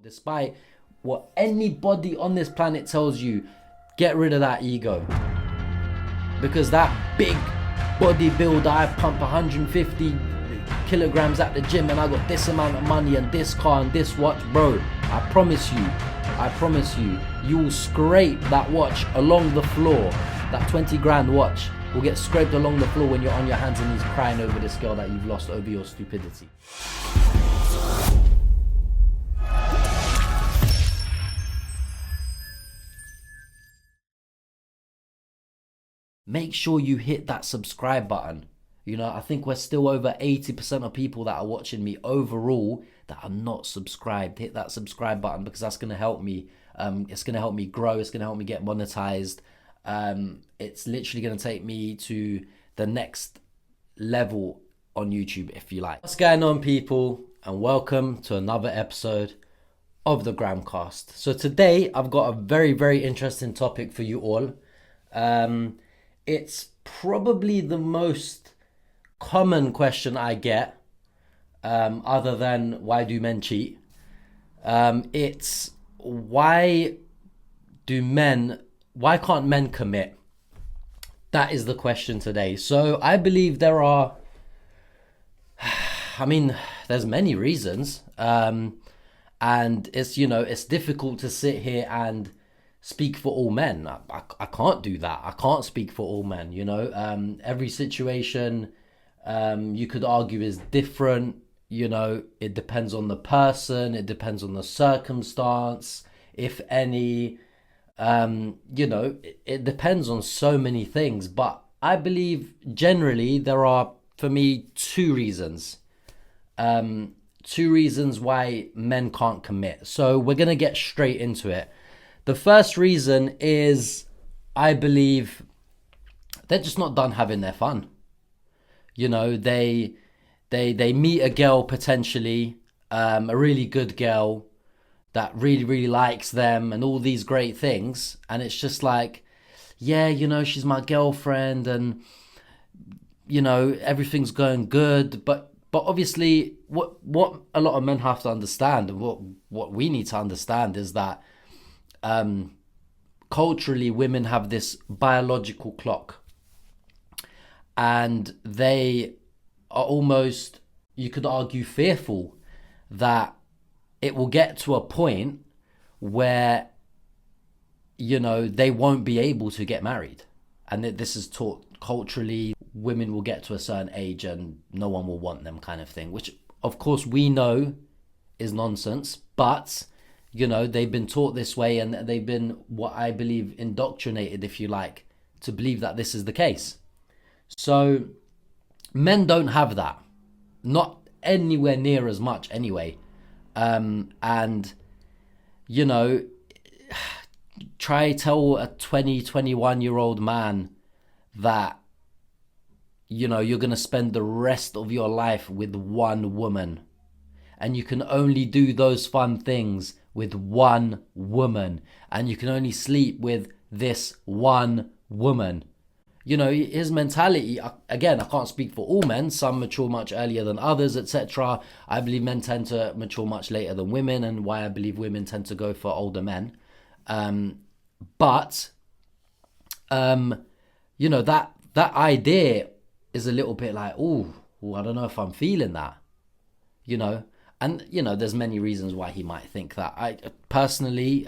Despite what anybody on this planet tells you, get rid of that ego. Because that big bodybuilder, I pump 150 kilograms at the gym and I got this amount of money and this car and this watch, bro, I promise you, you will scrape that watch along the floor. That 20 grand watch will get scraped along the floor when you're on your hands and knees crying over this girl that you've lost over your stupidity. Make sure you hit that subscribe button. You know, I think we're still over 80% of people that are watching me overall that are not subscribed. Hit that subscribe button because that's going to help me. It's going to help me grow. It's going to help me get monetized. It's literally going to take me to the next level on YouTube, if you like. What's going on, people? And welcome to another episode of the Gramcast. So today I've got a very, very interesting topic for you all. It's probably the most common question I get, other than why do men cheat? It's why can't men commit? That is the question today. So I believe there's many reasons. And it's difficult to sit here and speak for all men. I can't do that. I can't speak for all men, every situation, you could argue is different. It depends on the person, it depends on the circumstance, if any. It depends on so many things, but I believe generally there are, for me, two reasons why men can't commit. So we're gonna get straight into it. The first reason is, I believe, they're just not done having their fun. They meet a girl potentially, a really good girl that really, really likes them and all these great things. And it's just like, yeah, she's my girlfriend and, everything's going good. But obviously what a lot of men have to understand, and what we need to understand, is that culturally women have this biological clock, and they are almost, you could argue, fearful that it will get to a point where they won't be able to get married. And this is taught culturally, women will get to a certain age and no one will want them, kind of thing, which of course we know is nonsense. But they've been taught this way, and they've been, what I believe, indoctrinated, if you like, to believe that this is the case. So men don't have that, not anywhere near as much anyway. Try tell a 21-year-old man that you're going to spend the rest of your life with one woman, and you can only do those fun things with one woman, and you can only sleep with this one woman. His mentality, again, I can't speak for all men. Some mature much earlier than others, etc. I believe men tend to mature much later than women, and why I believe women tend to go for older men. But that idea is a little bit like, oh, I don't know if I'm feeling that, And, there's many reasons why he might think that. I personally,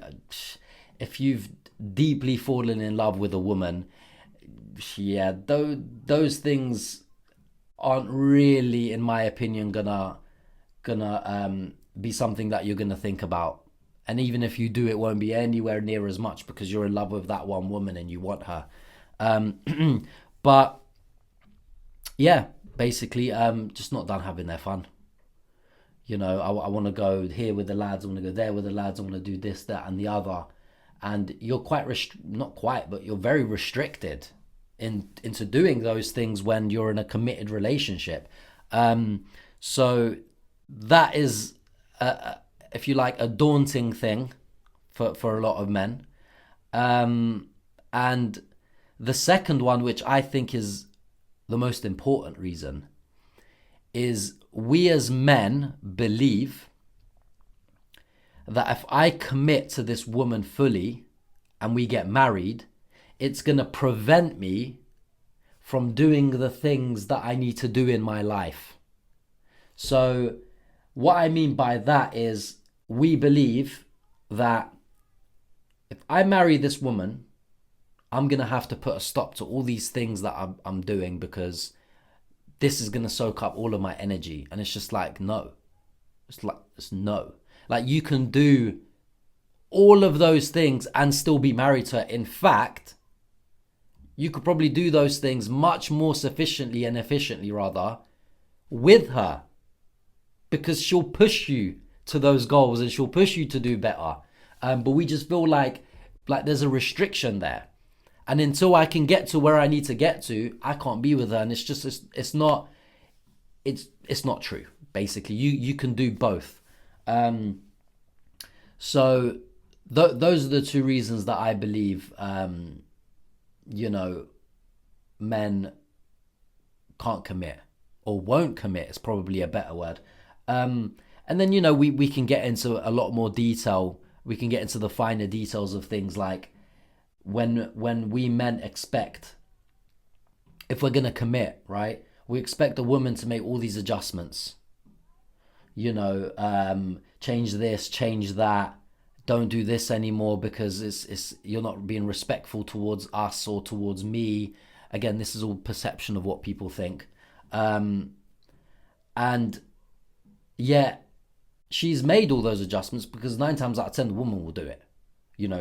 if you've deeply fallen in love with a woman, yeah, those things aren't really, in my opinion, gonna be something that you're gonna think about. And even if you do, it won't be anywhere near as much, because you're in love with that one woman and you want her. But yeah, basically, just not done having their fun. I want to go here with the lads, I want to go there with the lads, I want to do this, that, and the other. And you're you're very restricted into doing those things when you're in a committed relationship. So that is, if you like, a daunting thing for a lot of men. And the second one, which I think is the most important reason, is we as men believe that if I commit to this woman fully and we get married, it's going to prevent me from doing the things that I need to do in my life. So, what I mean by that is we believe that if I marry this woman, I'm going to have to put a stop to all these things that I'm doing because this is going to soak up all of my energy. And it's just like, no. It's no. Like, you can do all of those things and still be married to her. In fact, you could probably do those things much more sufficiently and efficiently, rather, with her, because she'll push you to those goals and she'll push you to do better. But we just feel like there's a restriction there. And until I can get to where I need to get to, I can't be with her. And it's not true. Basically, you can do both. So those are the two reasons that I believe, men can't commit, or won't commit is probably a better word. And then, we can get into a lot more detail. We can get into the finer details of things like when we men expect, if we're going to commit, right? We expect a woman to make all these adjustments. Change this, change that. Don't do this anymore because it's you're not being respectful towards us or towards me. Again, this is all perception of what people think. And yet she's made all those adjustments because 9 times out of 10 the woman will do it.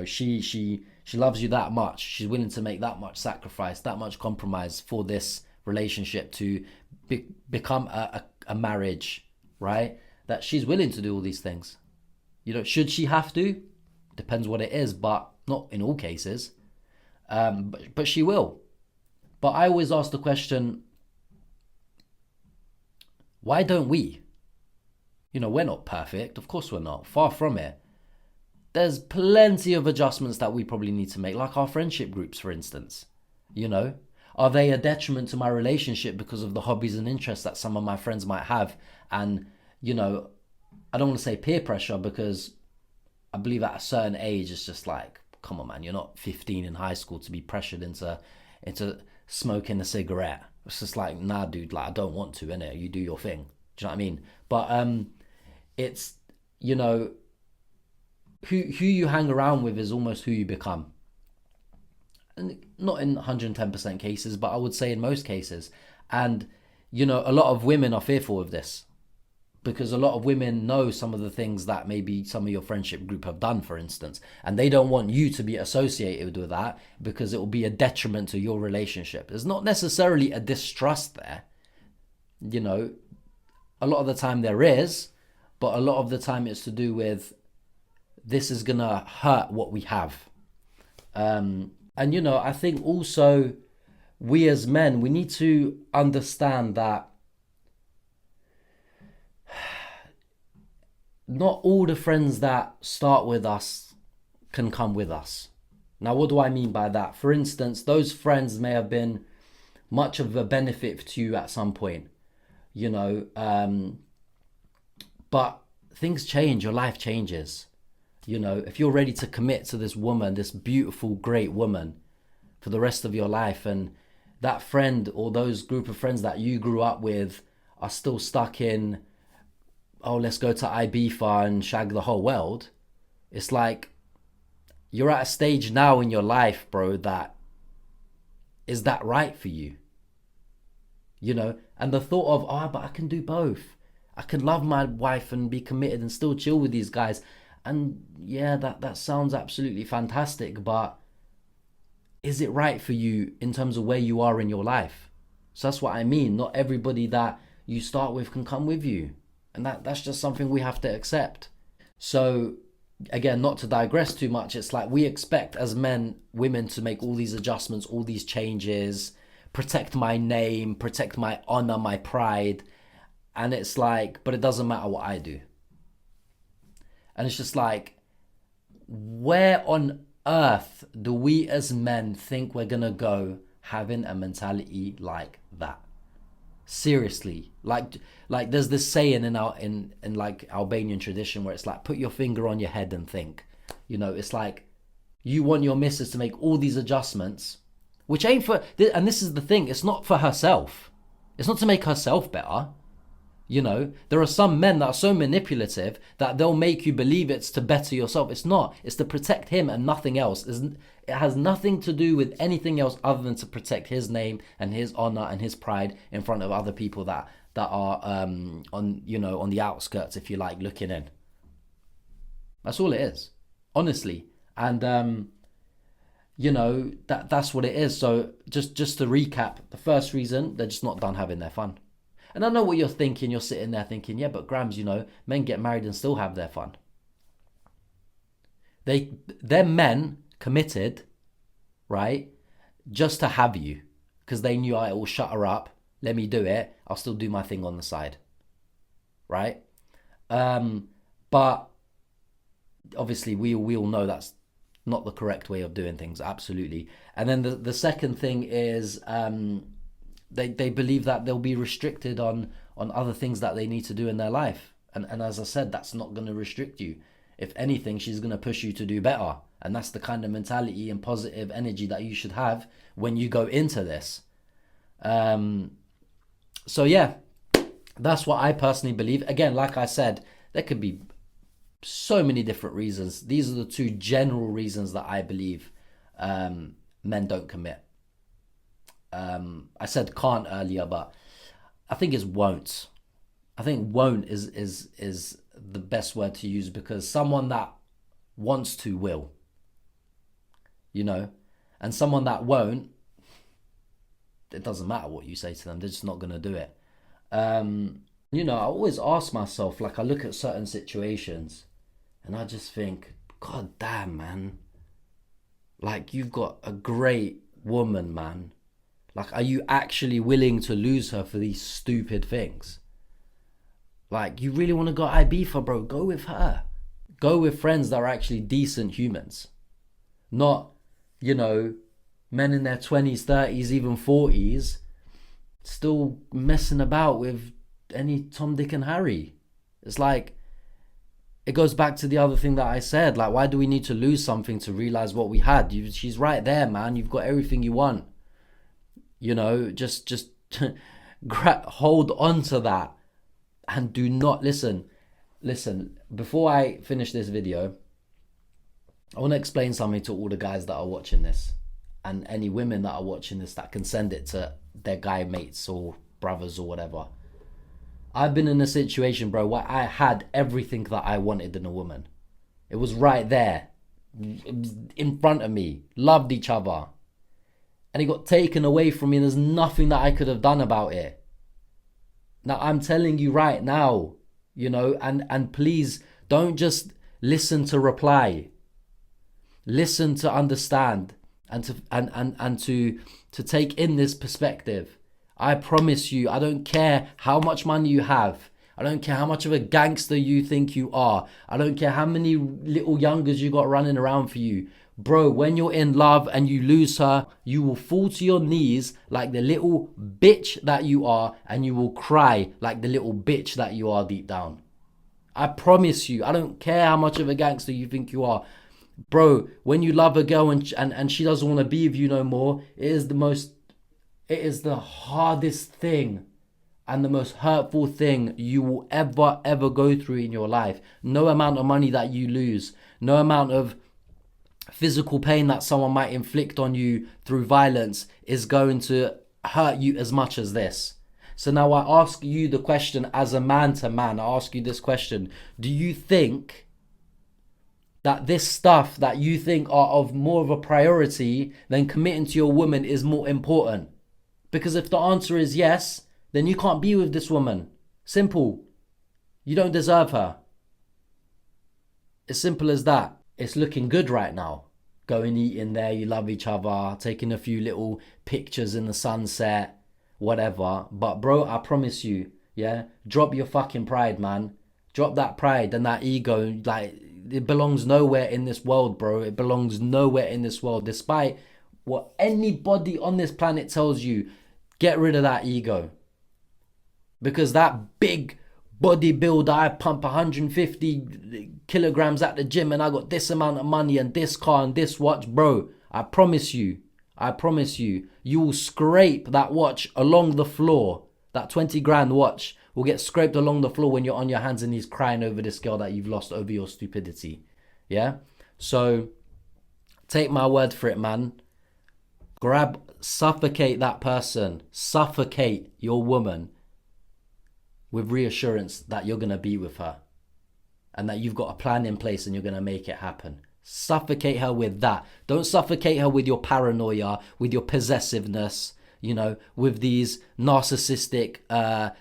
She loves you that much. She's willing to make that much sacrifice, that much compromise for this relationship to become a marriage, right? That she's willing to do all these things. Should she have to? Depends what it is, but not in all cases. But she will. But I always ask the question, why don't we? We're not perfect. Of course we're not. Far from it. There's plenty of adjustments that we probably need to make, like our friendship groups, for instance. Are they a detriment to my relationship because of the hobbies and interests that some of my friends might have? And, I don't want to say peer pressure, because I believe at a certain age, it's just like, come on, man, you're not 15 in high school to be pressured into smoking a cigarette. It's just like, nah, dude, I don't want to, innit? You do your thing. Do you know what I mean? But it's, who you hang around with is almost who you become. And not in 110% cases, but I would say in most cases. And, a lot of women are fearful of this, because a lot of women know some of the things that maybe some of your friendship group have done, for instance, and they don't want you to be associated with that because it will be a detriment to your relationship. There's not necessarily a distrust there. A lot of the time there is, but a lot of the time it's to do with, this is going to hurt what we have. And, I think also we as men, we need to understand that not all the friends that start with us can come with us. Now, what do I mean by that? For instance, those friends may have been much of a benefit to you at some point, but things change, your life changes. If you're ready to commit to this woman, this beautiful, great woman for the rest of your life, and that friend or those group of friends that you grew up with are still stuck in, oh, let's go to Ibiza and shag the whole world. It's like, you're at a stage now in your life, bro, that is that right for you? And the thought of, but I can do both. I can love my wife and be committed and still chill with these guys. And yeah, that sounds absolutely fantastic, but is it right for you in terms of where you are in your life? So that's what I mean. Not everybody that you start with can come with you. And that's just something we have to accept. So again, not to digress too much, it's like we expect as men, women to make all these adjustments, all these changes, protect my name, protect my honor, my pride. And it's like, but it doesn't matter what I do. And it's just like, where on earth do we as men think we're going to go having a mentality like that? Seriously, like there's this saying in like Albanian tradition where it's like, put your finger on your head and think. You know, it's like you want your missus to make all these adjustments, which ain't for. And this is the thing, it's not for herself. It's not to make herself better. You know, there are some men that are so manipulative that they'll make you believe it's to better yourself. It's not. It's to protect him and nothing else. It has nothing to do with anything else other than to protect his name and his honor and his pride in front of other people that are on, you know, on the outskirts, if you like, looking in. That's all it is, honestly. And you know, that's what it is. So just to recap, the first reason, they're just not done having their fun. And I know what you're thinking. You're sitting there thinking, yeah, but Grams, you know, men get married and still have their fun. They're men committed, right, just to have you, because they knew I will shut her up. Let me do it. I'll still do my thing on the side, right? But obviously, we all know that's not the correct way of doing things. Absolutely. And then the second thing is. They believe that they'll be restricted on other things that they need to do in their life. And as I said, that's not going to restrict you. If anything, she's going to push you to do better. And that's the kind of mentality and positive energy that you should have when you go into this. So yeah, that's what I personally believe. Again, like I said, there could be so many different reasons. These are the two general reasons that I believe men don't commit. I said can't earlier, but I think it's won't. I think won't is the best word to use, because someone that wants to will, you know, and someone that won't, it doesn't matter what you say to them, they're just not going to do it. You know, I always ask myself, like I look at certain situations and I just think, God damn, man, like you've got a great woman, man. Like, are you actually willing to lose her for these stupid things? Like, you really want to go Ibiza, bro? Go with her. Go with friends that are actually decent humans. Not, you know, men in their 20s, 30s, even 40s, still messing about with any Tom, Dick and Harry. It's like, it goes back to the other thing that I said. Like, why do we need to lose something to realize what we had? She's right there, man. You've got everything you want. You know, just hold on to that and do not listen. Before I finish this video, I want to explain something to all the guys that are watching this, and any women that are watching this that can send it to their guy mates or brothers or whatever. I've been in a situation, bro, where I had everything that I wanted in a woman. It was right there. It was in front of me. Loved each other. And it got taken away from me, and there's nothing that I could have done about it. Now, I'm telling you right now, you know, and please don't just listen to reply. Listen to understand and to take in this perspective. I promise you, I don't care how much money you have. I don't care how much of a gangster you think you are. I don't care how many little youngers you got running around for you. Bro, when you're in love and you lose her, you will fall to your knees like the little bitch that you are, and you will cry like the little bitch that you are deep down. I promise you, I don't care how much of a gangster you think you are. Bro, when you love a girl and she doesn't want to be with you no more, it is the hardest thing and the most hurtful thing you will ever go through in your life. No amount of money that you lose, no amount of physical pain that someone might inflict on you through violence is going to hurt you as much as this. So now I ask you the question, as a man to man, I ask you this question. Do you think that this stuff that you think are of more of a priority than committing to your woman is more important? Because if the answer is yes, then you can't be with this woman. Simple. You don't deserve her. As simple as that. It's looking good right now. Going eating there, you love each other, taking a few little pictures in the sunset, whatever. But bro, I promise you, yeah, drop your fucking pride, man. Drop that pride and that ego. Like, it belongs nowhere in this world, bro. It belongs nowhere in this world. Despite what anybody on this planet tells you, get rid of that ego. because that big bodybuilder, I pump 150 kilograms at the gym and I got this amount of money and this car and this watch, bro, I promise you, you will scrape that watch along the floor. That 20 grand watch will get scraped along the floor when you're on your hands and knees crying over this girl that you've lost over your stupidity. Yeah? So take my word for it, man. Suffocate that person. Suffocate your woman with reassurance that you're going to be with her and that you've got a plan in place and you're going to make it happen. Suffocate her with that. Don't suffocate her with your paranoia, with your possessiveness, with these narcissistic,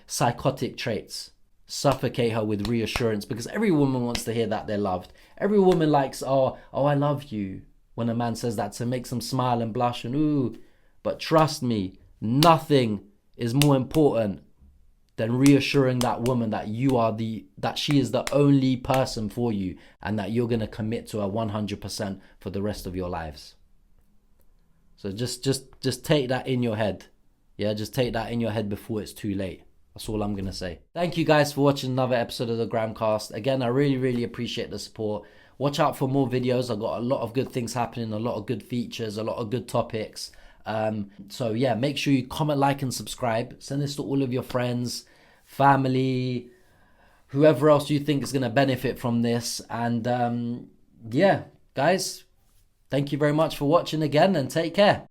psychotic traits. Suffocate her with reassurance, because every woman wants to hear that they're loved. Every woman likes, oh, I love you. When a man says that, to make them smile and blush and ooh. But trust me, nothing is more important than reassuring that woman that that she is the only person for you and that you're going to commit to her 100% for the rest of your lives. So just take that in your head. Yeah, just take that in your head before it's too late. That's all I'm going to say. Thank you guys for watching another episode of the Gramcast. Again, I really, really appreciate the support. Watch out for more videos. I've got a lot of good things happening, a lot of good features, a lot of good topics. So yeah, make sure you comment, like, and subscribe. Send this to all of your friends, family, whoever else you think is going to benefit from this. And yeah, guys, thank you very much for watching again, and take care.